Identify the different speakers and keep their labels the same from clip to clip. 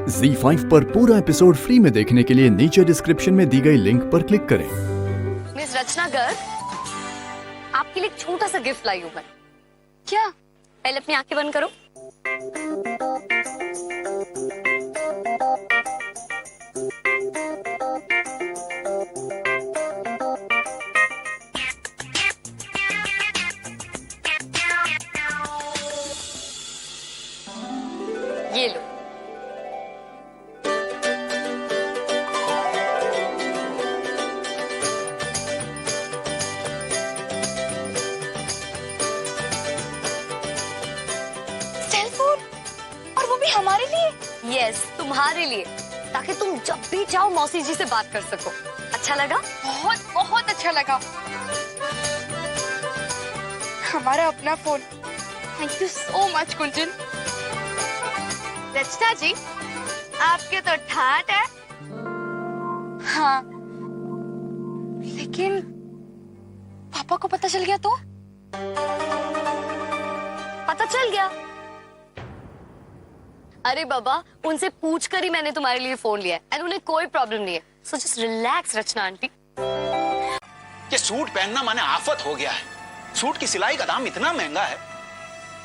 Speaker 1: ZEE5 पर पूरा episode free में देखने के लिए नीचे डिस्क्रिप्शन में दी गई लिंक पर क्लिक करें।
Speaker 2: मिस रचना गर्ग, आपके लिए एक छोटा सा गिफ्ट लाई हूं मैं। क्या? पहले अपनी आंखें बंद करो। ये लो।
Speaker 3: सेलफोन, और वो भी हमारे लिए।
Speaker 2: यस, तुम्हारे लिए, ताकि तुम जब भी चाहो मौसी जी से बात कर सको। अच्छा लगा?
Speaker 3: बहुत बहुत अच्छा लगा। हमारा अपना phone. Thank you so much Kunjan. Rachna ji, आपके तो ठाट है। हाँ, लेकिन पापा को पता चल गया तो?
Speaker 2: पता चल गया? अरे बाबा, उनसे पूछकर ही मैंने तुम्हारे लिए फोन लिया है, एंड उन्हें कोई प्रॉब्लम नहीं है। सो जस्ट रिलैक्स रचना आंटी।
Speaker 4: ये सूट पहनना माने आफत हो गया है। सूट की सिलाई का दाम इतना महंगा है,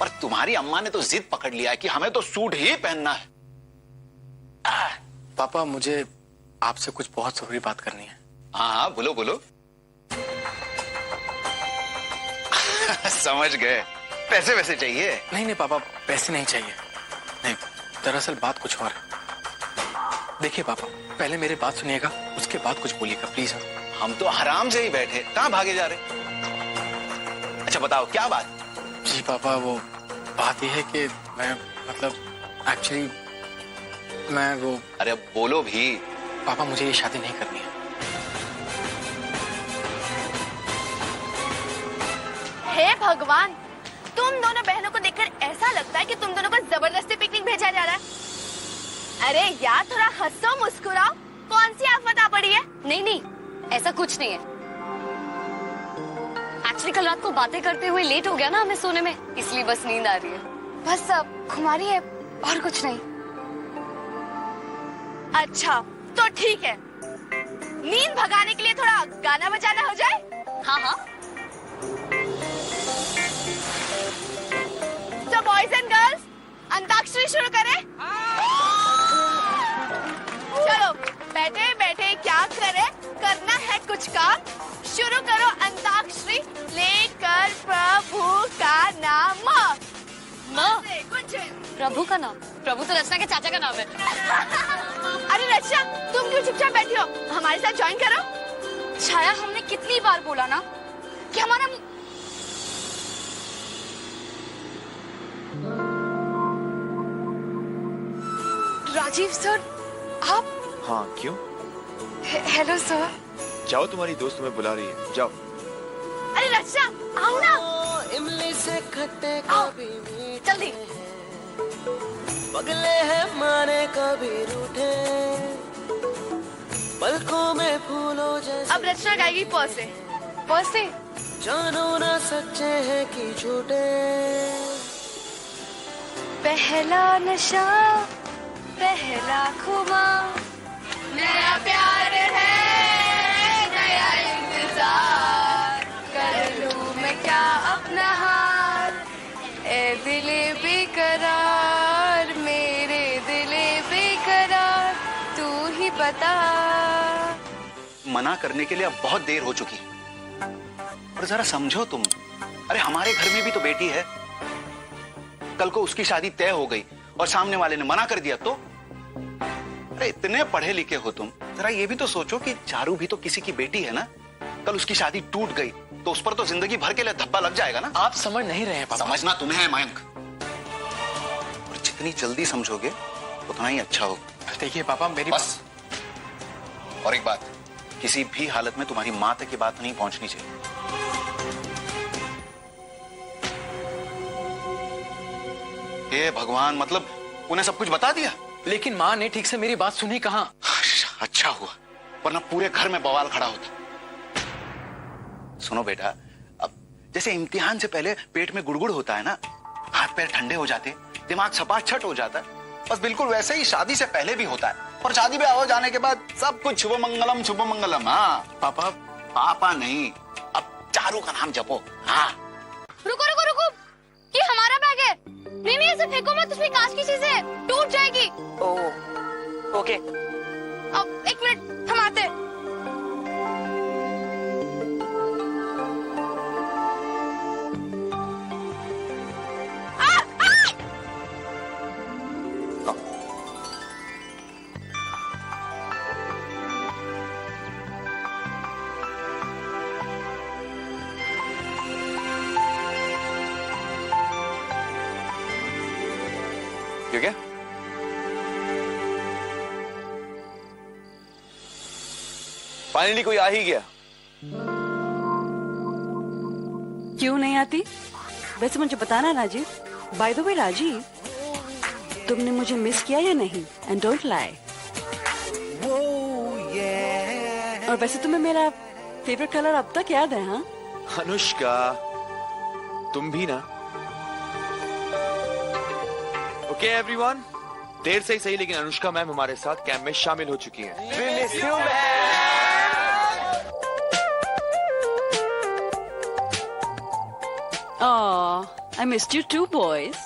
Speaker 4: पर तुम्हारी अम्मा ने तो जिद पकड़ लिया है कि हमें तो सूट ही पहनना है।
Speaker 5: पापा, मुझे आपसे कुछ बहुत जरूरी बात करनी है।
Speaker 4: हाँ हाँ, बोलो बोलो। समझ गए, पैसे वैसे चाहिए?
Speaker 5: नहीं नहीं पापा, पैसे नहीं चाहिए। नहीं, दरअसल बात कुछ और है। देखिए पापा, पहले मेरी बात सुनिएगा, उसके बाद कुछ बोलिएगा प्लीज।
Speaker 4: हम तो आराम से ही बैठे, कहाँ भागे जा रहे? अच्छा बताओ, क्या बात?
Speaker 5: जी पापा, वो बात यह है कि मैं मतलब एक्चुअली मैं वो।
Speaker 4: अरे अब बोलो भी।
Speaker 5: पापा, मुझे ये शादी नहीं करनी है।
Speaker 3: हे भगवान, तुम दोनों बहनों को देखकर ऐसा लगता है कि तुम दोनों को जबरदस्ती पिकनिक भेजा जा रहा है। अरे यार, थोड़ा हंसो मुस्कुराओ। कौन सी आफत आ पड़ी है?
Speaker 2: नहीं नहीं, ऐसा कुछ नहीं है। एक्चुअली कल रात को बातें करते हुए लेट हो गया ना हमें सोने में, इसलिए बस नींद आ रही है।
Speaker 3: बस अब खुमारी है और कुछ नहीं। अच्छा तो ठीक है, नींद भगाने के लिए थोड़ा गाना बजाना हो जाए।
Speaker 2: हाँ हाँ।
Speaker 3: तो बॉयज एंड गर्ल्स, अंताक्षरी शुरू करें। चलो बैठे बैठे क्या करें, करना है कुछ काम। शुरू करो अंताक्षरी, लेकर प्रभु का नाम।
Speaker 2: प्रभु का नाम? प्रभु तो रचना के चाचा का नाम है।
Speaker 3: अरे रचना, तुम क्यों चुपचाप बैठी हो? हमारे साथ ज्वाइन करो। छाया, हमने कितनी बार बोला ना कि हमारा। राजीव सर, आप?
Speaker 6: हाँ, क्यों?
Speaker 3: Hello sir.
Speaker 6: जाओ, तुम्हारी दोस्त तुम्हें बुला रही है, जाओ।
Speaker 3: अरे रचना, आओ ना।
Speaker 7: इमली से खट्टे
Speaker 3: आओ,
Speaker 7: कभी मीठे,
Speaker 3: जल्दी।
Speaker 7: पगले हैं माने कभी रूठे, पलकों में फूलों जैसे।
Speaker 3: अब रचना गाएगी प से। प से।
Speaker 7: जानो ना सच्चे हैं कि झूठे।
Speaker 3: पहला नशा, पहला खुमार, नया प्यार है, नया इंतजार, कर लूं मैं क्या अपना हार, ए दिले बेकरार, मेरे दिले बेकरार, तू ही बता।
Speaker 4: मना करने के लिए अब बहुत देर हो चुकी है, और जरा समझो तुम। अरे हमारे घर में भी तो बेटी है। कल को उसकी शादी तय हो गई और सामने वाले ने मना कर दिया तो? अरे इतने पढ़े लिखे हो तुम, जरा ये भी तो सोचो कि चारू भी तो किसी की बेटी है ना। कल उसकी शादी टूट गई तो उस पर तो जिंदगी भर के लिए धब्बा लग जाएगा ना।
Speaker 5: आप समझ नहीं रहे हैं पापा।
Speaker 4: समझना तुम्हें है मयंक, और जितनी जल्दी समझोगे उतना ही अच्छा होगा।
Speaker 5: देखिए पापा, मेरी
Speaker 4: बस। और एक बात, किसी भी हालत में तुम्हारी माँ तक की बात नहीं पहुंचनी चाहिए। हे भगवान, मतलब उन्हें सब कुछ बता दिया?
Speaker 5: लेकिन माँ ने ठीक से मेरी बात सुनी कहाँ।
Speaker 4: अच्छा हुआ, वरना पूरे घर में बवाल खड़ा होता। सुनो बेटा, अब जैसे इम्तिहान से पहले पेट में गुड़गुड़ होता है ना, हाथ पैर ठंडे हो जाते, दिमाग छपाछट हो जाता, बस बिल्कुल वैसे ही शादी से पहले भी होता है, और शादी ब्याह हो जाने के बाद सब कुछ शुभ मंगलम। हाँ
Speaker 5: पापा,
Speaker 4: पापा नहीं, अब चारू का नाम जपो। हाँ
Speaker 3: रुको रुको रुको, ये हमारा बैग है। नहीं नहीं, ऐसे फेंको मत, उसमें कांच की चीज है, टूट जाएगी।
Speaker 5: ओके।
Speaker 3: अब एक मिनट, हम आते हैं।
Speaker 6: क्यों क्या? फाइनली कोई आ ही गया।
Speaker 8: क्यों नहीं आती? वैसे मुझे बताना Rajiv. By the way Rajiv, तुमने मुझे मिस किया या नहीं? And don't lie. और वैसे तुम्हें मेरा फेवरेट कलर अब तक याद है? हाँ
Speaker 6: अनुष्का, तुम भी ना। ओके एवरीवन, देर से ही सही लेकिन अनुष्का मैम हमारे साथ कैंप में शामिल हो चुकी हैं।
Speaker 8: I missed you too boys.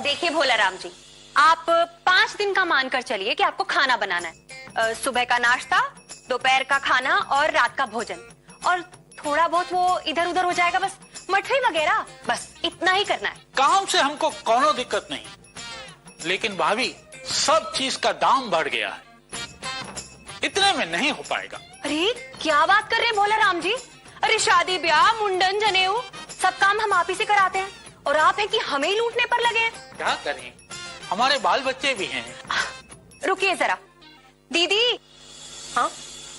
Speaker 2: देखिए भोला राम जी, आप 5 दिन का मानकर चलिए कि आपको खाना बनाना है। सुबह का नाश्ता, दोपहर का खाना और रात का भोजन, और थोड़ा बहुत वो इधर उधर हो जाएगा, बस मठरी वगैरह, बस इतना ही करना है।
Speaker 9: काम से हमको कोनो दिक्कत नहीं, लेकिन भाभी सब चीज का दाम बढ़ गया है, इतने में नहीं हो पाएगा।
Speaker 2: अरे क्या बात कर रहे हैं भोला राम जी? अरे शादी ब्याह, मुंडन, जनेऊ सब काम हम आप ही से कराते हैं, और आप हैं कि हमें ही लूटने पर लगे हैं।
Speaker 9: क्या करें, हमारे बाल बच्चे भी हैं।
Speaker 2: रुकिए जरा दीदी, हाँ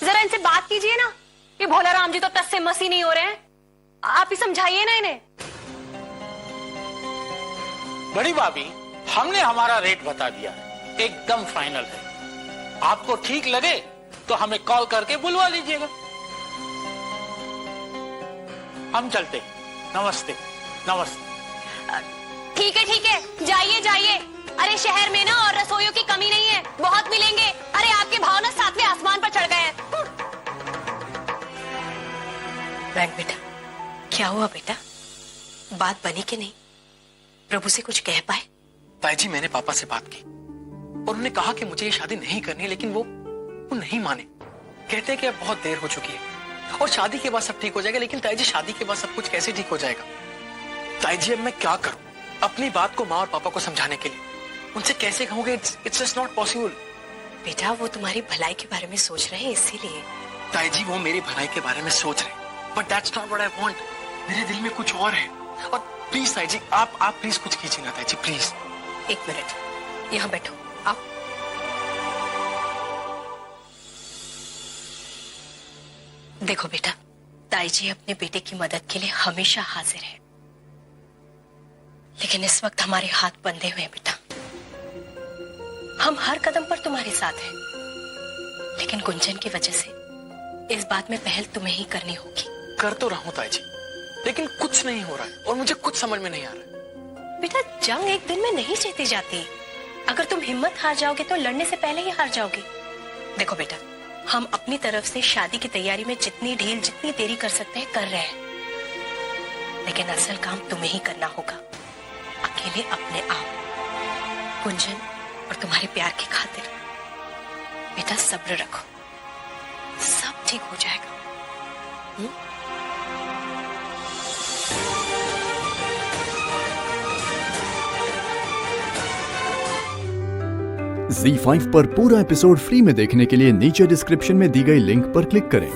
Speaker 2: जरा इनसे बात कीजिए ना। ये भोला राम जी तो टस से मसी नहीं हो रहे हैं, आप ही समझाइए ना इन्हें।
Speaker 9: बड़ी भाभी, हमने हमारा रेट बता दिया, एकदम फाइनल है। आपको ठीक लगे तो हमें कॉल करके बुलवा लीजिएगा। हम चलते। नमस्ते। नमस्ते।
Speaker 2: ठीक है, जाइए जाइए। अरे शहर में ना और रसोइयों की कमी नहीं है, बहुत मिलेंगे। अरे आपके भाव ना 7वें आसमान पर चढ़ गए हैं।
Speaker 10: रैंक बेटा, क्या हुआ बेटा? बात बनी कि नहीं? प्रभु से कुछ कह पाए?
Speaker 5: ताई जी, मैंने पापा से बात की और उन्होंने कहा कि मुझे ये शादी नहीं करनी, लेकिन वो नहीं माने। कहते हैं कि अब बहुत देर हो चुकी है और शादी के बाद सब ठीक हो जाएगा। लेकिन ताई जी, शादी के बाद सब कुछ कैसे ठीक हो जाएगा? ताई जी, अब मैं क्या करूं अपनी बात को माँ और पापा को समझाने के लिए? उनसे कैसे कहूंगे? It's just not possible.
Speaker 10: बेटा, वो तुम्हारी भलाई के बारे में सोच रहे हैं, इसीलिए।
Speaker 5: ताई जी, वो मेरी भलाई के बारे में सोच रहे हैं, but that's not what I want. मेरे दिल में कुछ और है। और प्लीज ताई जी, आप प्लीज कुछ कीजिए ना ताई जी, प्लीज।
Speaker 10: एक मिनट, यहाँ बैठो, आओ। देखो बेटा, ताई जी अपने बेटे की मदद के लिए हमेशा हाजिर है, लेकिन इस वक्त हमारे हाथ बंधे हुए हैं बेटा। हम हर कदम पर तुम्हारे साथ हैं, लेकिन गुंजन की वजह से इस बात में पहल तुम्हें ही करनी होगी।
Speaker 5: कर तो रहा हूं ताई जी, लेकिन कुछ नहीं हो रहा है और मुझे कुछ समझ में नहीं आ रहा है।
Speaker 10: बेटा, जंग एक दिन में नहीं जीती जाती। अगर तुम हिम्मत हार जाओगे तो लड़ने से पहले ही हार जाओगे। देखो बेटा, हम अपनी तरफ से शादी की तैयारी में जितनी ढील, जितनी देरी कर सकते हैं कर रहे हैं, लेकिन असल काम तुम्हें ही करना होगा, अकेले अपने आप, गुंजन और तुम्हारे प्यार की खातिर। बेटा सब्र रखो, सब ठीक हो जाएगा।
Speaker 1: Z5 पर पूरा एपिसोड फ्री में देखने के लिए नीचे डिस्क्रिप्शन में दी गई लिंक पर क्लिक करें।